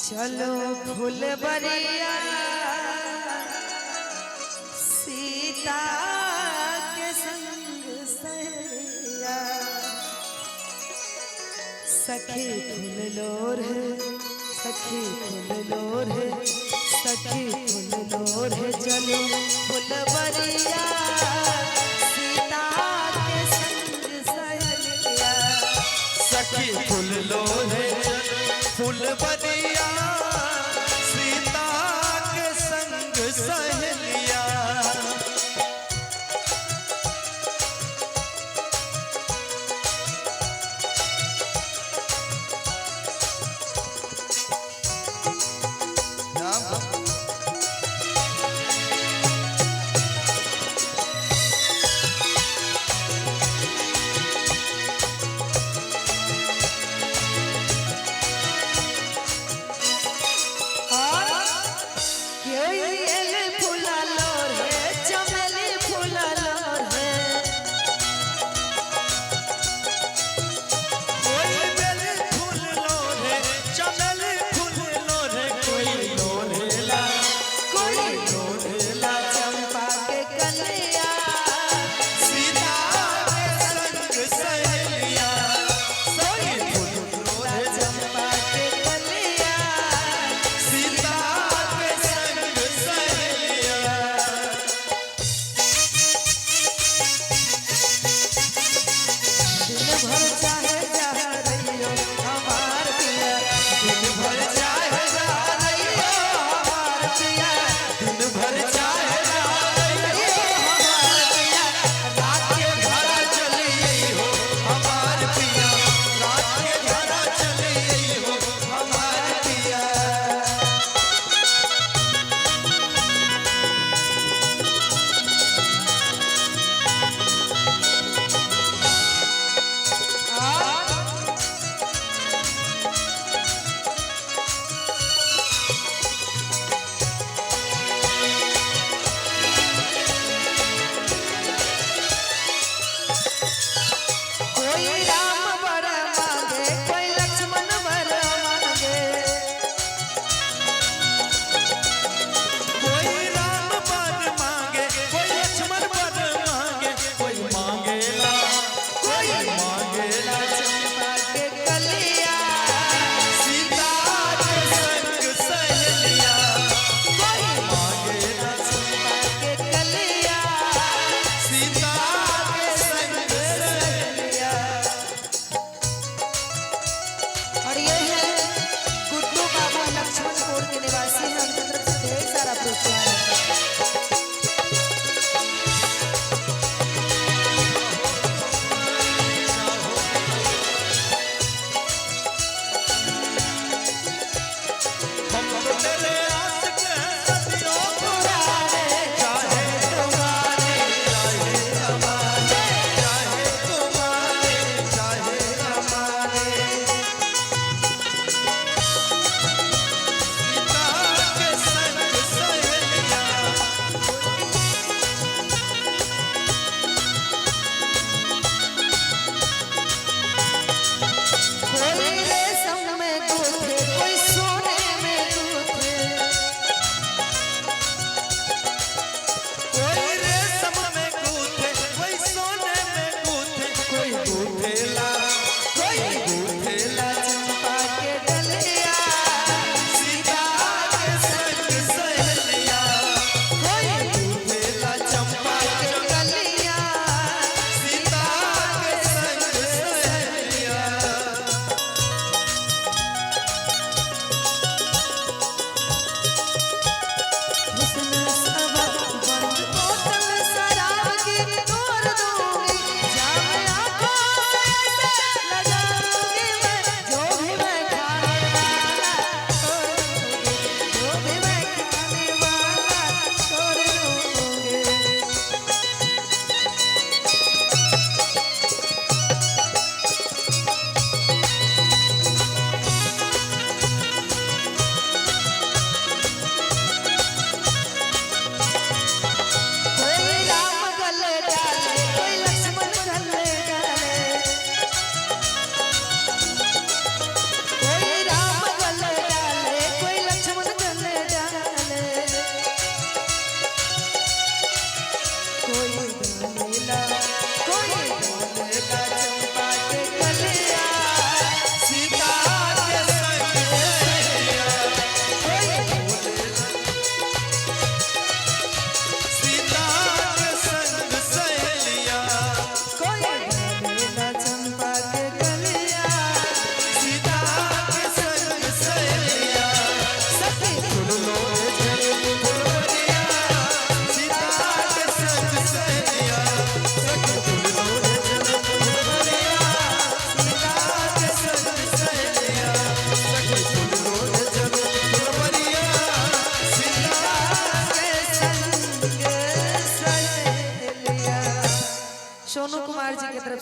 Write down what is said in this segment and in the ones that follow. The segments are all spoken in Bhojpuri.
चलो फुलबरिया सीता के संग सैया सखी फूल लोर है सखी फूल लोर है सखी फूल लोर है चलो फुलबरिया सीता के संग सैया सखी फूल लोर है फुलबरिया सीता के संग सहेलिया।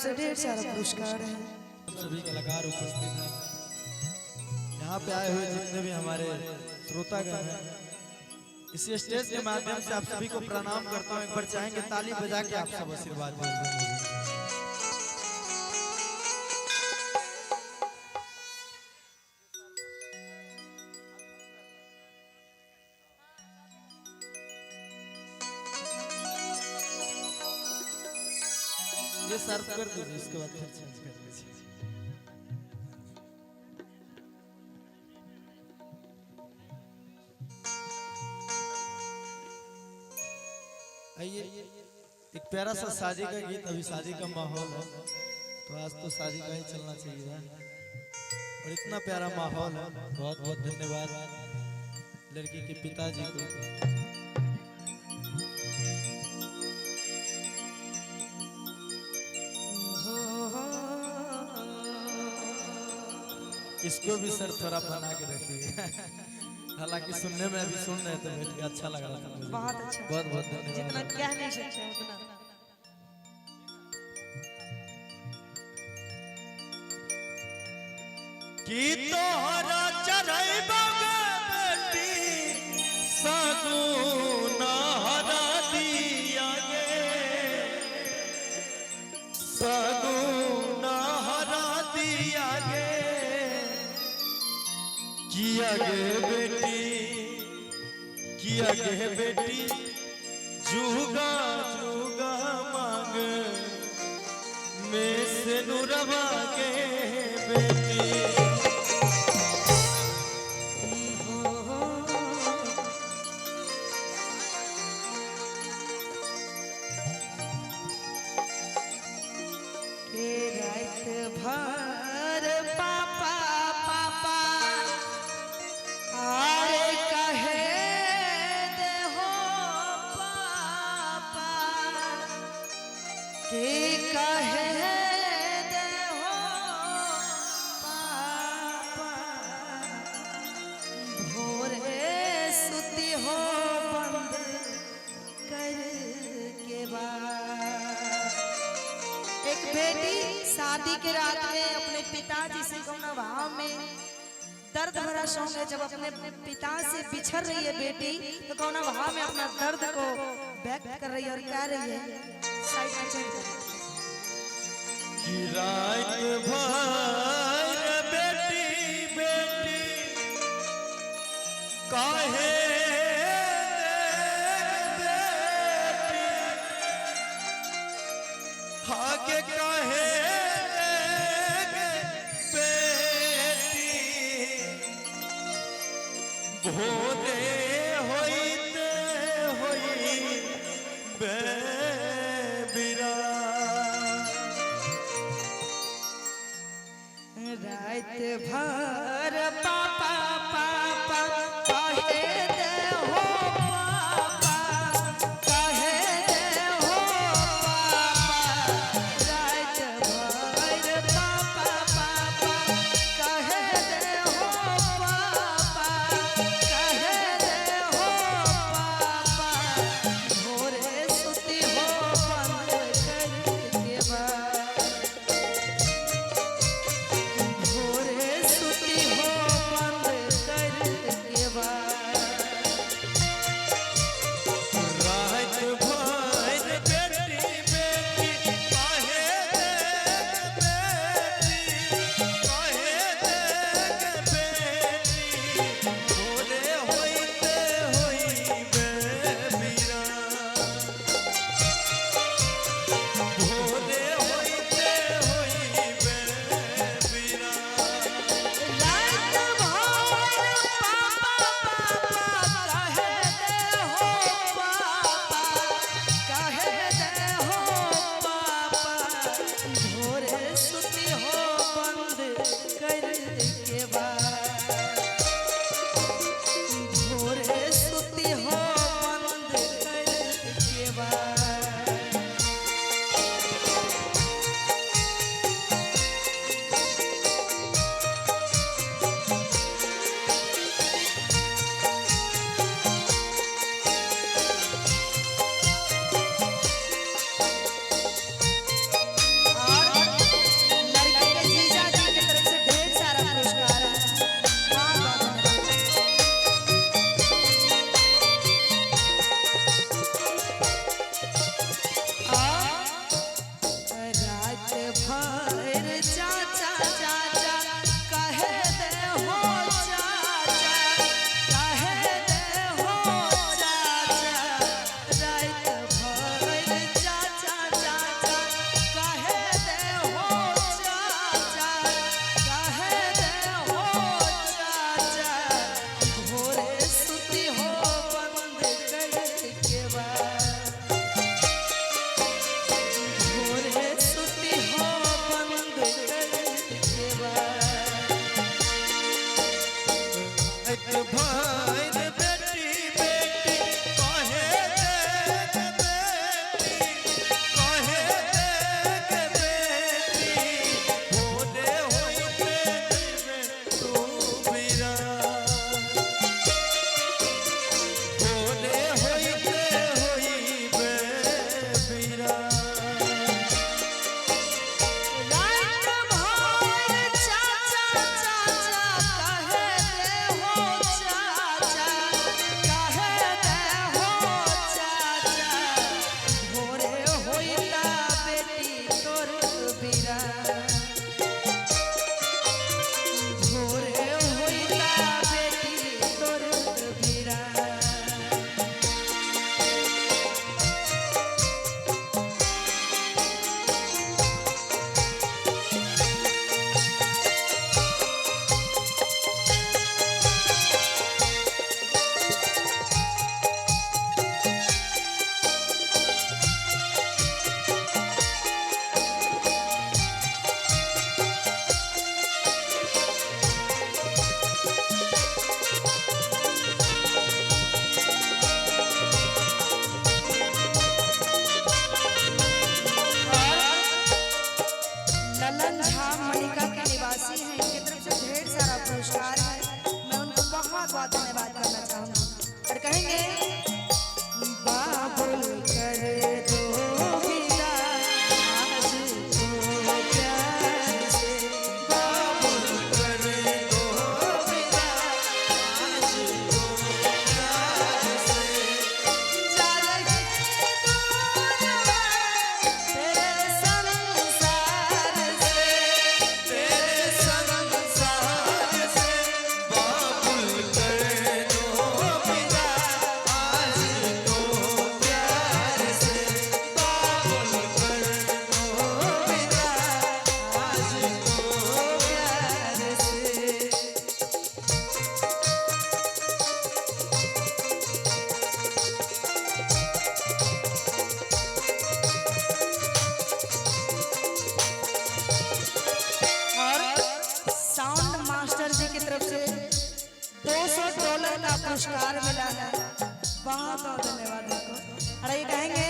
से ढेर सारा पुरस्कार है। सभी कलाकार उपस्थित हैं, यहाँ पे आए हुए जितने भी हमारे श्रोतागण हैं, इसी स्टेज के माध्यम से आप सभी को प्रणाम करता हूँ। एक बार चाहेंगे ताली बजा के आप सब आशीर्वाद दें। ये सर्व कर दीजिए, इसके बाद फिर चेंज कर लीजिए। आइए, एक प्यारा सा शादी का गीत, अभी शादी का माहौल है तो आज तो शादी का ही चलना चाहिए और इतना प्यारा माहौल है। बहुत बहुत धन्यवाद लड़की के पिताजी को। इसको भी सर थोड़ा बना के रखिए, हालांकि सुनने में अभी सुन रहे थे बैठ के अच्छा लग रहा था मुझे। बहुत अच्छा, बहुत बहुत धन्यवाद। जितना कह नहीं सकते उतना। कि तोहरा चढ़ैबा बेटी सगुना हरा दिया गे, सगुना हरा दिया गे, किया गे बेटी, किया गे बेटी, जुगा जुगा मांग में से नुरवा गे बेटी। भर पापा पापा आरे कहे दे हो पापा के कहे दे हो पापा भोरे सुती हो बंद कर के बाद। एक बेटी शादी के रात में अपने पिताजी से कौना भाव में दर्द भरा सॉन्ग है। जब अपने पिता से बिछड़ रही है बेटी तो कौना भाव में अपना दर्द को व्यक्त कर रही है और कह रही है, साइड में चल जाए। कि रात भर बेटी बेटी काहे आगे काहे बेटी, भोरे होइते होई बेबिरा। रात भर पापा पापा कहे दे हो पापा, कहे दे हो पापा। रात भर पापा पापा कहे दे हो पापा, कहे दे हो पापा। भोरे सुती हो बंद कर के बाद, भोरे सुती हो बंद कर के बाद। रात भर बेटी बेटी काहे बेटी, काहे बेटी, भोरे होइते होई बेबिरा, भोरे होइते होई बेबिरा। रात भर पापा पापा कहे दे हो पापा, कहे दे हो पापा। भोरे सुती हो बंद कर के बाद, भोरे सुती हो बंद कर के बाद। और पुरस्कार मिला है, बहुत बहुत धन्यवाद उनको। अरे ये कहेंगे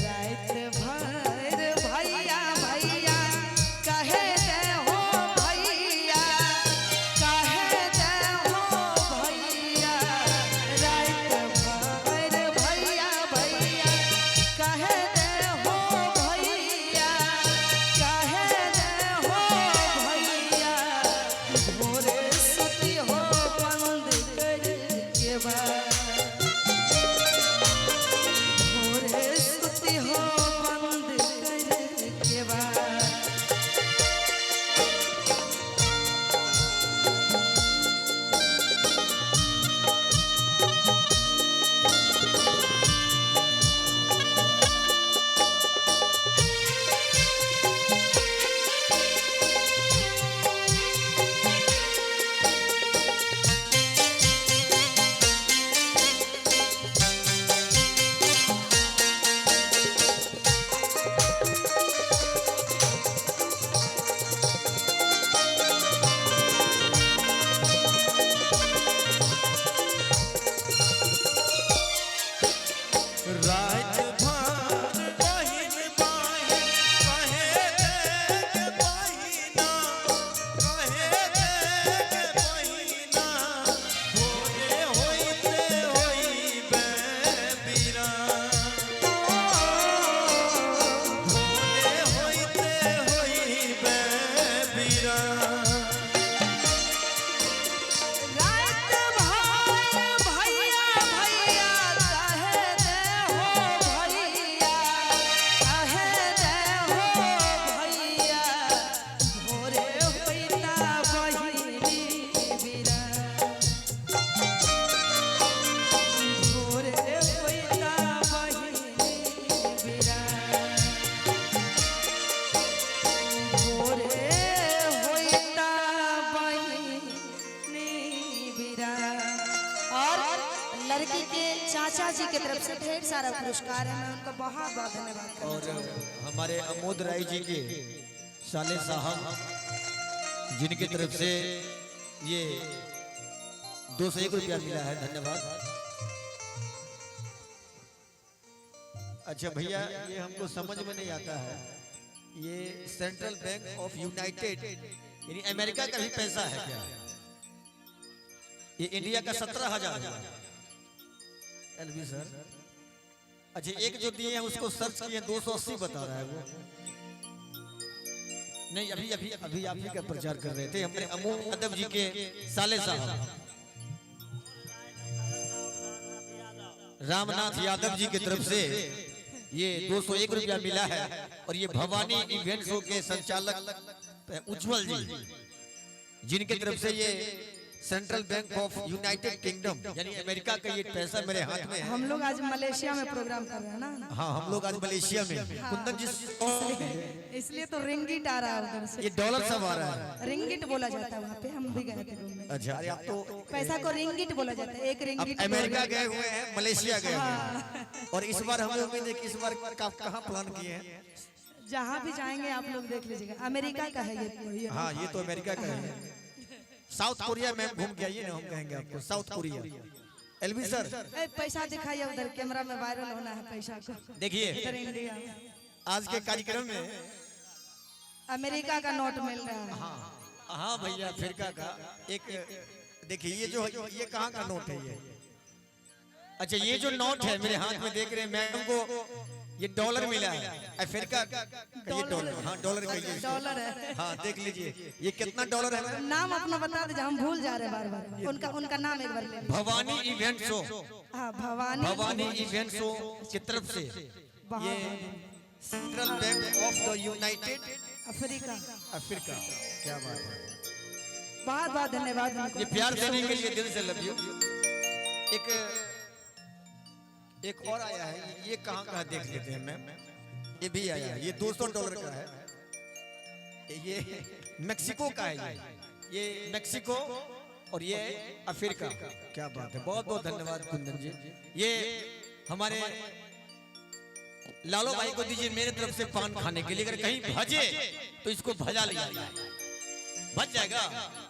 रात भर भैया भैया कहे दे हो भैया, कहे दे हो भैया, रात भर भैया भैया कहे दे हो भैया, कहे दे हो भैया, भोरे सुती हो बंद कर के बाद, भोरे सुती हो बंद कर के बाद। रात भर बहिन बहिन कहे के बहिना, कहे के बहिना, भोरे होइते होइबे बीरा, भोरे होइते होइबे बीरा। रात भर भैया भैया कहे दे हो भैया, कहे दे हो भैया, भोरे होइता बहिनी बिरा, भोरे होइता बहिनी बिरा, भोरे होइता बहिनी बिरा। और लड़की के चाचा जी की तरफ से ढेर सारा पुरस्कार है, मैं उनको बहुत बहुत धन्यवाद करना और चाहूंगी। हमारे अमोद राय जी के साले साहब जिनकी तरफ से ये 201 रुपया मिला है, धन्यवाद। अच्छा भैया, ये हमको समझ में नहीं आता है, ये सेंट्रल बैंक ऑफ यूनाइटेड यानी अमेरिका का भी पैसा है क्या? ये इंडिया का 17,000 है। एलवी सर, अच्छा एक जो दिए हैं उसको सर्च किए 280 बता रहा है वो। नहीं, अभी अभी अभी आप ही का प्रचार कर रहे थे हमारे अमोल यादव जी के साले साहब रामनाथ यादव जी की तरफ से ये 201 रुपया मिला है। और ये भवानी इवेंट शो के संचालक उज्जवल जी जिनकी तरफ से ये central bank of United kingdom यानी अमेरिका का ये पैसा मेरे हाथ में है। हम लोग आज मलेशिया में प्रोग्राम कर रहे हैं ना, हाँ, हम लोग आज मलेशिया में कुंदन जी, इसलिए तो रिंगिट आ रहा है उधर से। ये डॉलर सब आ रहा है। रिंगिट बोला जाता है वहाँ पे, हम भी गए थे घूमने। अच्छा, अरे आप तो पैसा को रिंगिट बोला जाता है, एक अब रिंगिट अमेरिका गए हुए हैं, मलेशिया गए हुए हैं, और इस बार हमें उम्मीद है कि इस बार कहाँ प्लान किए हैं? जहाँ भी जाएंगे आप लोग देख लीजिएगा, अमेरिका का है ये। हाँ, ये तो अमेरिका का है। साउथ कोरिया में घूम के आइए ना, हम कहेंगे आपको साउथ कोरिया। एलवी सर, पैसा दिखाइए उधर, कैमरा में वायरल होना है पैसा को। देखिए इधर इंडिया आज के कार्यक्रम में अमेरिका का नोट मिल रहा है। हाँ भैया, अफ्रीका का एक देखिए, ये जो ये कहाँ का नोट है ये? अच्छा, ये जो नोट है मेरे हाथ में देख रहे हैं, मैडम को ये डॉलर मिला है अफ्रीका का, ये डॉलर, हाँ डॉलर का ये डॉलर है। हाँ देख लीजिए ये कितना डॉलर है। नाम अपना बता दीजिए, हम भूल जा रहे हैं बार बार। उनका नाम एक बार ले लीजिए। भवानी इवेंट शो, हाँ भवानी इवेंट शो की तरफ से ये central bank of the United Africa. Africa, क्या बात है। बहुत बहुत धन्यवाद उनको। ये प्यार देने के लिए दिल से लव यू। एक और आया है, ये कहाँ देख लेते हैं मैम। ये भी आया है, ये $200 का है। ये मेक्सिको का है, ये मेक्सिको और ये अफ्रीका। क्या बात है, बहुत बहुत धन्यवाद कुंदन जी। ये हमारे लालो भाई को दीजिए मेरे तरफ से पान खाने के लिए, अगर कहीं भजे तो इसको भजा लिया जाए। बच जाएगा।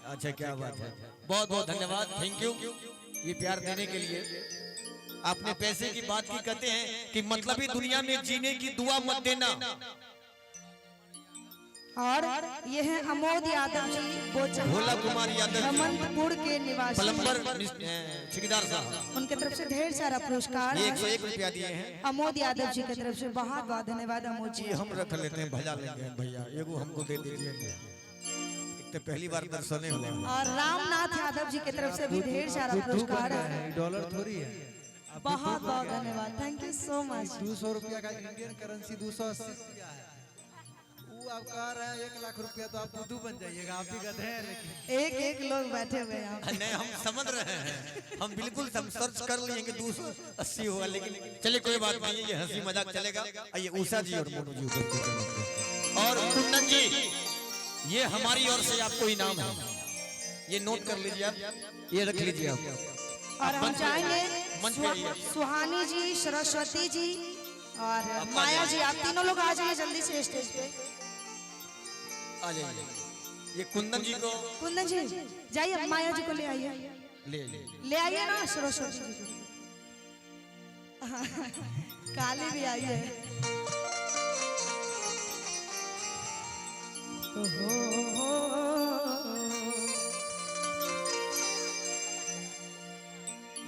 अच्छा क्या बात है, बहुत बहुत धन्यवाद, थैंक यू ये प्यार देने के लिए। आपने पैसे की बात की, कहते हैं कि मतलबी दुनिया में जीने की दुआ मत देना। और ये है अमोद यादव जी, भोला कुमार यादव जी, हेमंतपुर के निवासी, प्लम्बर ठेकेदार साहब, उनके तरफ से ढेर सारा पुरस्कार। ये 101 रुपया दिए हैं अमोद यादव जी की तरफ से बहुत बहुत धन्यवाद। अमोद जी जी, हम रख लेते हैं, भजा लेंगे भैया, एगो हमको दे दीजिए। एक तो पहली बार दर्शने हुआ। और रामनाथ यादव जी की तरफ से भी ढेर सारा पुरस्कार है। डॉलर थोड़ी है, बहुत बहुत धन्यवाद, थैंक यू सो मच। 200 रुपया का इंडियन करेंसी 280 रुपया है। वो आप कह रहे हैं 1 लाख रुपया, तो आप दूध बन जाइएगा, आप भी गधे हैं। लेकिन एक एक लोग बैठे हुए हैं यहाँ पे। नहीं, हम समझ रहे हैं, हम बिल्कुल हम सर्च कर लिए कि 280 होगा, लेकिन चलिए कोई बात नहीं, ये हंसी मजाक चलेगा। आइए उषा जी और मोनू जी और कुंदन जी, ये हमारी ओर से आपको इनाम है, ये नोट कर लीजिए आप, ये रख लीजिए आप। और हम चाहेंगे मंच पे आइए। सुहानी जी, सरस्वती जी और माया जी, आप तीनों लोग आ जाइए जल्दी से स्टेज पे। आ जाइए, ये कुंदन जी को कुंदन जी जाइए, माया जी को ले आइए, ले आइए ना सरस्वती जी को। काली भी आई है।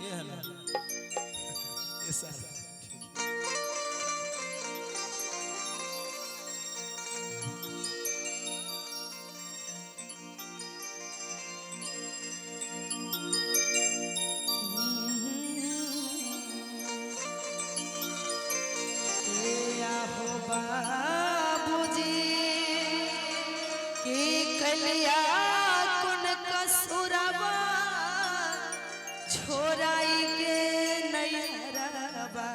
ये है ना, ये सारा बाबूजी की कलिया कुन कसुरबा छोराई के नैहरबा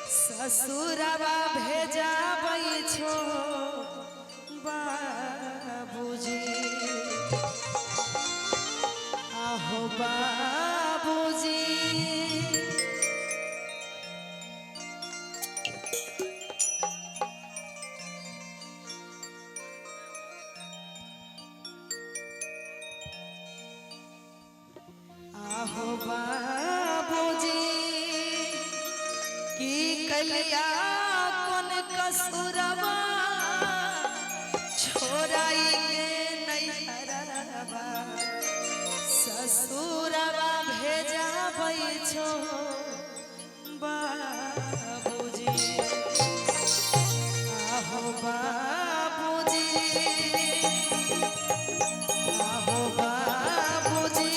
ससुरबा भेजाबै छो बाबूजी। आहो बाबूजी बाबूजी की कलिया कौन कसुरबा छोराई के नैहरबा ससुरबा भेजाबै छो बाबूजी। आहो बाबूजी, आहो बाबूजी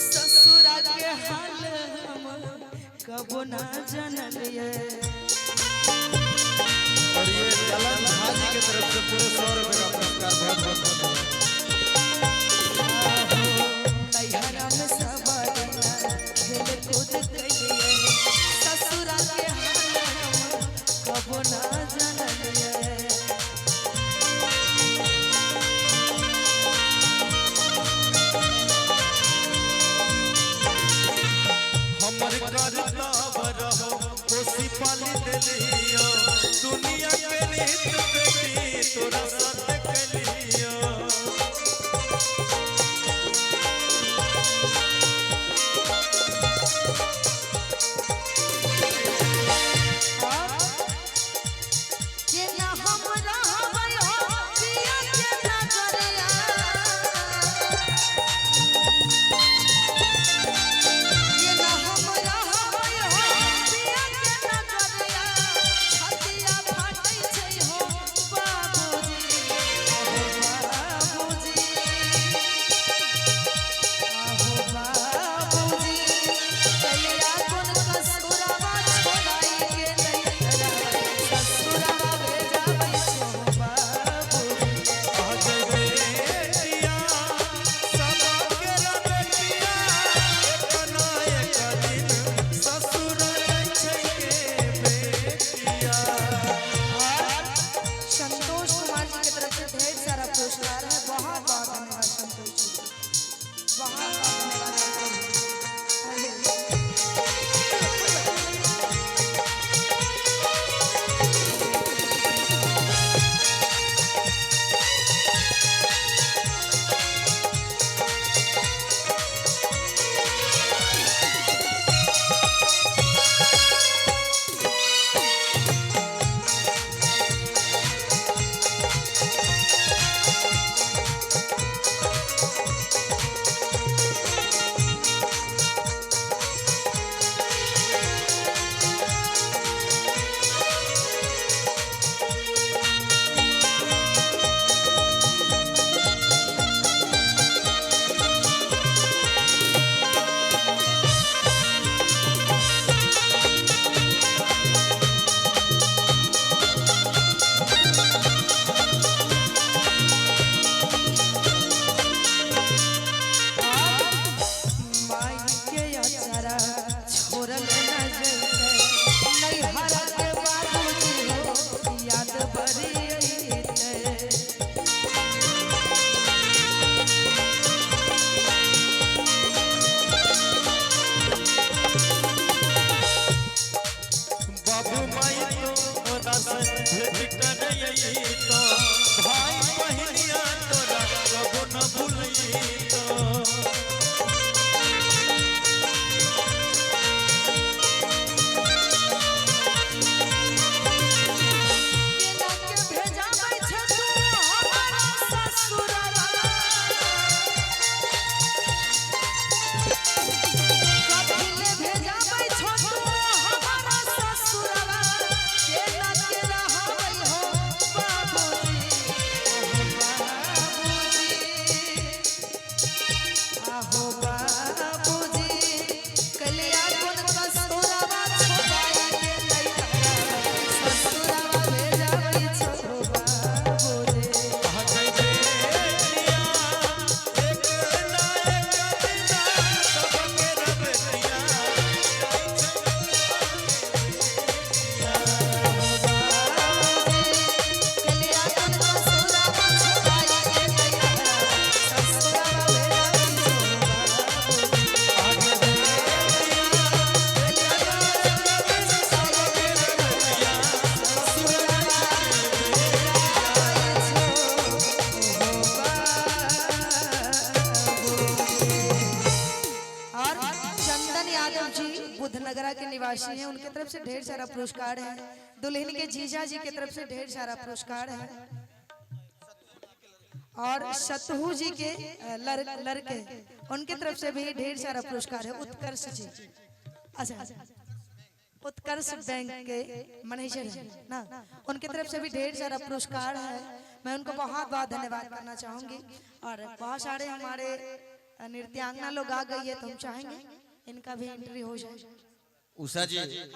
ससुरा के हाल हम कबो ना जानलिए। और ये ललन भाजी की तरफ से पूरे 100 रुपए का पुरस्कार बहुत बहुत धन्यवाद। लियो दुनिया के रीत बेटी तोरा साथ कलियो बुधनगरा के निवासी हैं, उनके तरफ से ढेर सारा पुरस्कार है। दुल्हन के जीजा जी की तरफ से ढेर सारा पुरस्कार है। और सतहू जी के लड़के उनके तरफ से भी ढेर सारा पुरस्कार है। उत्कर्ष जी, अच्छा उत्कर्ष बैंक के मैनेजर है ना, उनके तरफ से भी ढेर सारा पुरस्कार है। मैं उनको बहुत बहुत धन्यवाद करना चाहूंगी। और बहुत सारे हमारे नृत्यांगना लोग आ गई है, तो हम चाहेंगे इनका भी एंट्री हो जाए। उषा जी